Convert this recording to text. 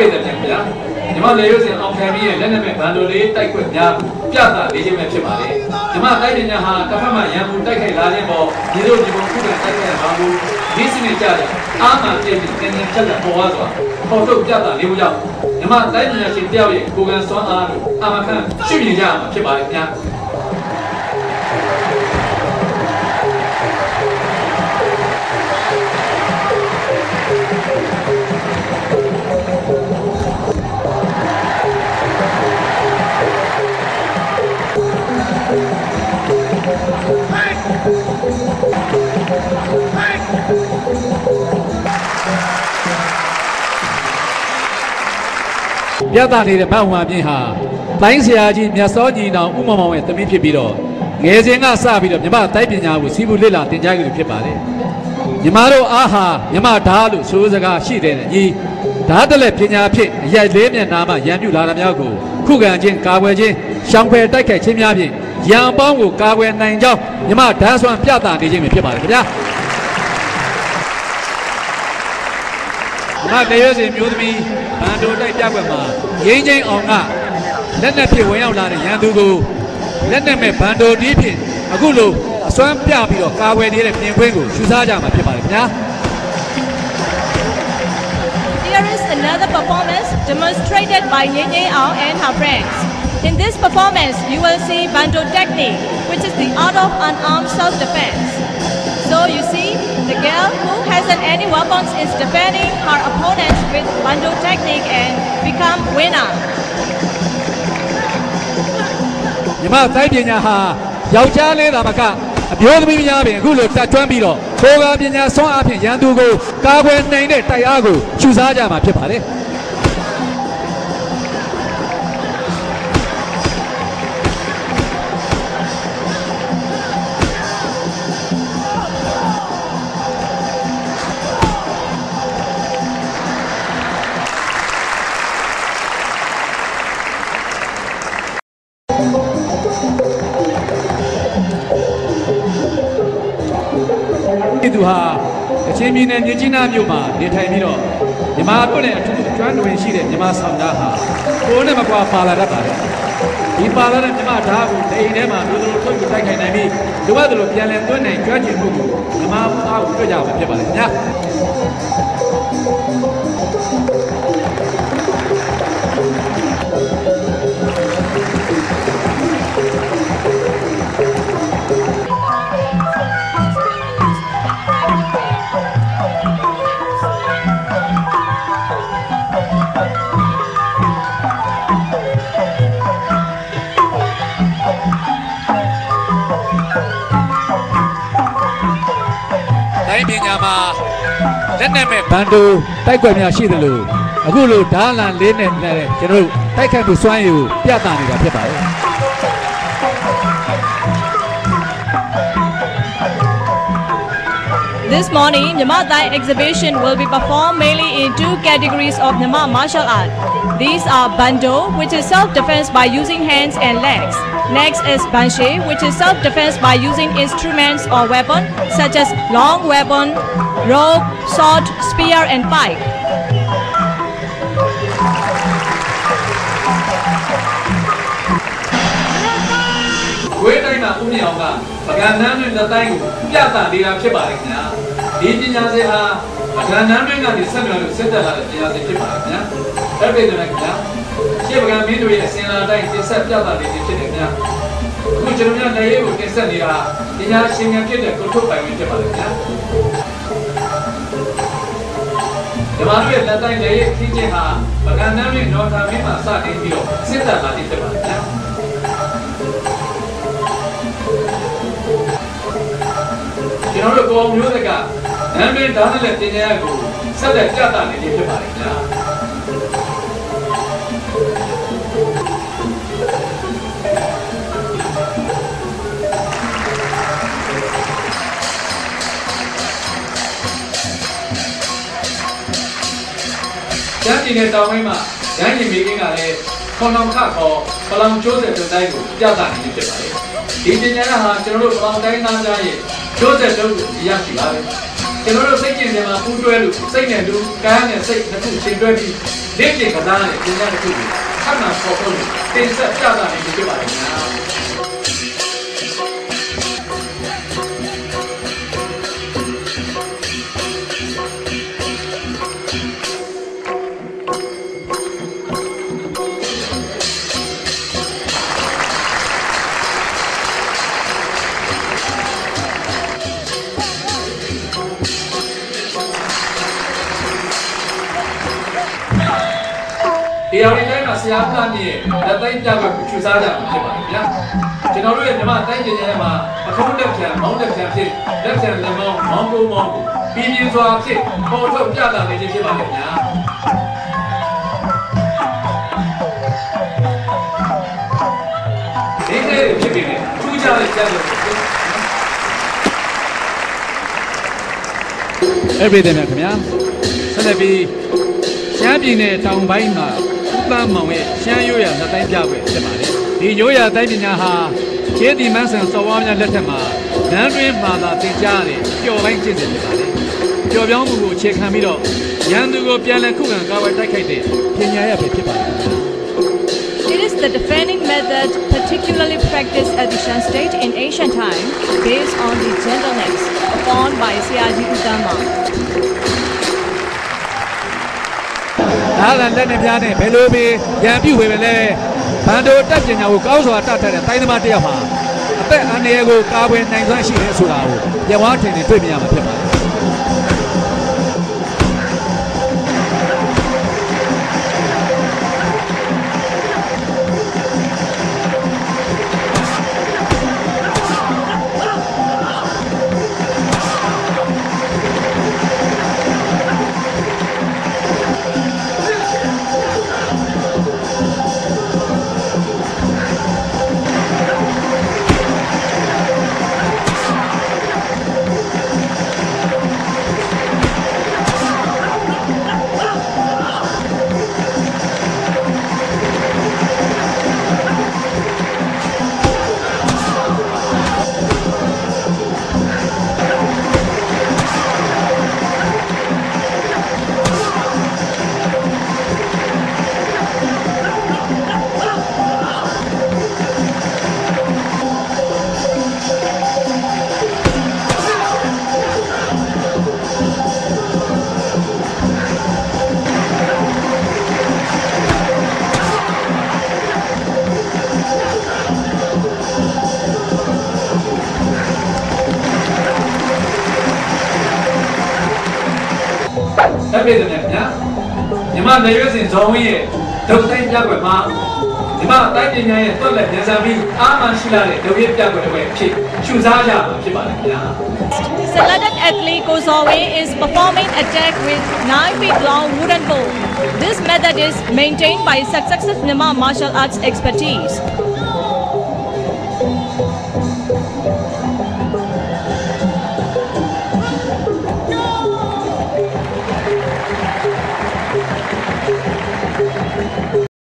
ပိတ်တဲ့ပြန်ဗျာညီမလေရုပ်ရှင်အောင်ခံပြီးရဲ့လက်နက်မဲ့ဘန်ဒိုလေးတိုက်ခွက်များပြသလေးခြင်းပဲဖြစ်ပါလေညီမတိုက်ပညာဟာတစ်ဖက်မှရန်သူတိုက်ခိုက်လာခြင်းပေါ်ဒီလိုဒီပုံခုခံတိုက်ခိုက်ပါဘူးဒီစနစ်ကြတဲ့အာမန်ပြည့်ပြီးတင်းတင်းချက်လက်ပေါ်သွားစွာပေါ်ထုတ်ပြသလေးမှုကြောင့်ညီမတိုက်ပညာရှင်တယောက်ရဲ့ကိုယ်ကံစွမ်းအားလို့အာမခံရှုမြင်ကြမှာဖြစ်ပါလေခင်ဗျာပြသနေတဲ့မဟွာပြင်းဟာတိုင်းဆရာကြီးမြတ်စောကြီးတောင်ဥမမောင်ရဲ့သမီးဖြစ်ပြီးတော့ငယ်စဉ်ကစပြီးတော့မြမတိုက်ပညာကိုစီးပူလစ်လာတင်ကြားကြလို့ဖြစ်ပါတယ်မြမတို့အားဟာမြမဓာတ်လို့ဆိုစကားရှိတဲ့ညီဓာတ်တလက်ပညာဖြစ်အရိုက်လေးမျက်နှာမှရန်ပြုလာတာများကိုခုခံခြင်းကာကွယ်ခြင်းရှောင်ဖယ်တိုက်ခိုက်ခြင်းများဖြင့်ရန်ပေါင်းကိုကာကွယ်နိုင်ကြောင်းမြမဓာတ်စွမ်းပြသနေခြင်းပဲဖြစ်ပါတယ်ခင်ဗျာတရွေးစင်မျိုးသမီးဘန်ဒိုတိုက်ပြပွဲမှာရင်းချင်းအောင်ကလက်နက်ဖြစ်ဝင်ရောက်လာတဲ့ရန်သူကိုလက်နက်မဲ့ဘန်ဒိုတီးဖြင့်အခုလိုအစွမ်းပြပြီးတော့ကာကွယ်နေတဲ့ပြင်ခွင်းကိုရှုစားကြမှာဖြစ်ပါတယ်ခင်ဗျာ Here is another performance demonstrated by Yin Yin Aung and her friends. In this performance, you will see Bando technique, which is the art of unarmed self-defense. So you see, the girl who hasn't any weapons is defending her opponents with Bando technique and become winner. ညီမတိုက်ပညာဟာယောက်ျားလေးသာမကအမျိုးသမီးများပင်အခုလိုတက်ထွန်းပြီးတော့ကိုယ်ကပညာဆွမ်းအားဖြင့်ရန်သူကိုကာကွယ်နိုင်တဲ့တိုက်အားကိုရှုစားကြမှာဖြစ်ပါတယ်သူဟာအချင်းပြည်နယ်မြကြီးနားမြို့မှာနေထိုင်ပြီးတော့မြန်မာတို့နဲ့အထူးကျွမ်းတွင်ရှိတဲ့မြန်မာဆောင်သားဟာကိုယ်နဲ့မကွာပါလာတတ်ပါတယ်ဒီပါလာတဲ့မြန်မာဓာတ်ကိုတိမ်ထဲမှာလူတို့ထုတ်ပြီးတိုက်ခိုက်နိုင်ပြီးလိုအပ်သလိုပြန်လည်သွင်းနိုင်ကြွချင်မှုကိုမြန်မာသားကိုတွေ့ကြမှာဖြစ်ပါတယ်ခင်ဗျာပညာမှာလက်နက်မဲ့ဘန်ဒိုတိုက်ကွက်များရှိသလိုအခုလိုဓာတ်လန်လေးနဲ့ကျွန်တော်တို့တိုက်ခိုက်မှုစွမ်းရည်ကိုပြသနေတာဖြစ်ပါတယ် This morning, Myanmar Thai exhibition will be performed mainly in two categories of Myanmar martial art. These are Bando, which is self-defense by using hands and legs. Next is Banshe, which is self-defense by using instruments or weapon such as long weapon, rope, sword, spear and pike. ဝေးတိုင်းမှာဦးမြအောင်ကပကံနန်းတွင်လက်တိုင်းကိုပြသနေတာဖြစ်ပါတယ်ခင်ဗျာဒီပညာရှင်ဟာပကံနန်းတွင်ကနေဆက်မြော်လို့စစ်တက်လာတဲ့ပညာရှင်ဖြစ်ပါတယ်ခင်ဗျာအဲ့ဒီတော့ခင်ဗျာရှေ့ပကံမင်းတို့ရဲ့အစဉ်လာတိုင်းတင်ဆက်ပြသနေခြင်းဖြစ်တယ်ခင်ဗျာအခုကျွန်တော်များလည်းကိုတင်ဆက်နေတာပညာရှင်များဖြစ်တဲ့ကိုထုတ်ပိုင်ဝင်ဖြစ်ပါတယ်ခင်ဗျာဒီမှာရဲ့လက်တိုင်းလည်းခင်းခြင်းဟာပကံနန်းတွင်နော်ထာမင်းမှာစတင်ပြီးတော့စစ်တက်လာတဲ့ဖြစ်ပါတယ်ခင်ဗျာကျွန်တော်တို့ကောမျိုးစကနာမည်ဓာတ်နဲ့ပညာကိုဆက်လက်ပြသနေခြင်းဖြစ်ပါတယ်ခင်ဗျာကျန်းပြည်နယ်တောင်ပိုင်းမှာရန်ရင်မင်းကလည်းခေါနောင်ခခေါ်ပလောင်ကျိုးတဲ့တိုင်ကိုပြသနေခြင်းဖြစ်ပါတယ်ဒီပညာဟာကျွန်တော်တို့ပလောင်တိုင်းသားများရဲ့ကျိုးတဲ့တုံးကိုရရှိပါပဲ ကျွန်တော်တို့စိတ်ကျင်တယ်မှာပူးတွဲလို့စိတ်နဲ့လူကမ်းနဲ့စိတ်တစ်ခုချိန်တွဲပြီးလက်ကျင်ကစားနဲ့သင်ကြားတစ်ခုကိုခဏပေါ်ဖို့တင်ဆက်ပြတာနေဖြစ်ပါတယ်ခင်ဗျာဒီအောင်ဒီတိုင်းမှာဆရာကမြင့်လက်သိမ်းပြဘက်ကိုချူစားကြမှာဖြစ်ပါတယ်ဗျာကျွန်တော်တို့ရဲ့မြမတိုင်းကျင်ထဲမှာအခုံးလက်ဖြန်မောင်းလက်ဖြန်ဖြစ်လက်ဖြန်လက်မောင်းမောင်းကိုမောင်းကိုပြီးပြင်းစွာဖြစ်ပေါ်ထုတ်ပြတာနေခြင်းဖြစ်ပါတယ်ဗျာဒီနေ့ဖြစ်ပြီးထူးခြားတဲ့ကျက်လို့everything ခင်ဗျာဆက်လက်ပြီးရှမ်းပြည်နယ်တောင်ပိုင်းမှာဥပမောင်ရဲ့ရှမ်းရိုးရာလက်တိုင်းပြပွဲဖြစ်ပါတယ်ဒီရိုးရာတိုင်းပညာဟာခြေတီမန်းဆန်စော်ဝါးများလက်ထက်မှာနန်းတွင်းမှာသာသင်ကြားရတဲ့ပျော်ပိုင်းကျင့်စဉ်ဖြစ်ပါတယ်ပျော်ပြောင်းမှုကိုအခြေခံပြီးတော့ရန်သူကိုပြန်လည်ခုခံကာကွယ်တိုက်ခိုက်တဲ့ပညာရပ်ပဲဖြစ်ပါတယ် It is the defending method particularly practiced at the Shan state in ancient time based on the gentleness performed by Siaji Utama. ဒါကလက်နဲ့ပြားနဲ့ဘယ်လိုပဲရန်ပြုတ်ပဲလဲဘန်ဒိုတက်ပညာကိုကောင်းစွာတတ်တဲ့တိုင်းသမားတယောက်ဟာအသက်အန္တရာယ်ကိုကာကွယ်နိုင်စွမ်းရှိတယ်ဆိုတာကိုပြန်ဝါထင်နေတွေ့မြင်ရမှာဖြစ်ပါတယ်ဆက်ပြည့်တယ်ဗျာညီမနေရွေးစင်ဇော်ဝင်းရဲ့ဒုတ်တိုင်းပြကွယ်မှာညီမတိုင်းပညာရဲ့တွက်လက်ပြန်စားပြီးအားမှရှိလာတဲ့ဒုတ်ရပြကွယ်တွေဖြစ်ရှုစားကြမှာဖြစ်ပါတယ်ဗျာ Selected athlete Ko Zawin is performing attack with 9 feet long wooden pole. This method is maintained by successive Myanmar martial arts expertise.